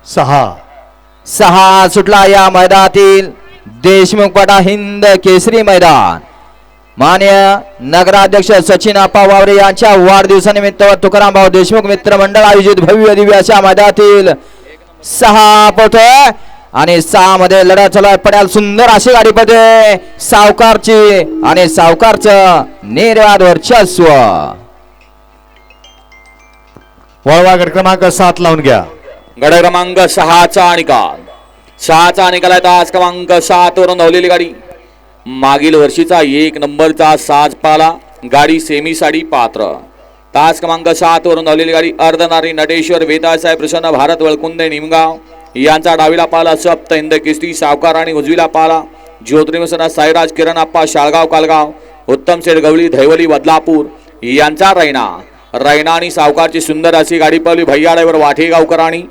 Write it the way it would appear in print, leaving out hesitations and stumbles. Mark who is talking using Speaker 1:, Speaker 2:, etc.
Speaker 1: 6 सुटला या मैदानातील देशमुख पटा हिंद केसरी मैदान। मान्य नगराध्यक्ष सचिन आप्पा वावरे यांच्या वाढदिवसानिमित्त तुकाराम भाऊ देशमुख मित्र मंडळ आयोजित भव्य दिव्य अशा मैदानातील 6 पळतोय आणि 6 मध्ये लढत चालू आहे। पड्याल सुंदर अशी गाडी पडते सावकारची आणि सावकारचं निर्वाद वर्चस्व।
Speaker 2: वळवा गट क्रमांक 7 लावून घ्या।
Speaker 3: गड क्रमांक 6चा निकाल 6चा निकाल आहे। तास क्रमांक 7 वरून धावलेली गाडी मागील वर्षीचा 1 नंबरचा साज पाला गाडी सेमी साठी पात्र। तास क्रमांक 7 वरून धावलेली गाडी अर्धनारी नटेश्वर वेताळसाहेब प्रसन्न भारत वळकुंदे निमगाव यांचा डावीला पाला सप्त हिंद केसरी सावकार आणि उजवीला पाला ज्योतिर्मसना साईराज किरण आप्पा शाळगाव कालगाव उत्तम शेठ गवळी धैवली बदलापूर यांचा रैना आणि सावकारची सुंदर अशी गाडी पळली भैया ड्रायव्हर वाठेगावकर आणि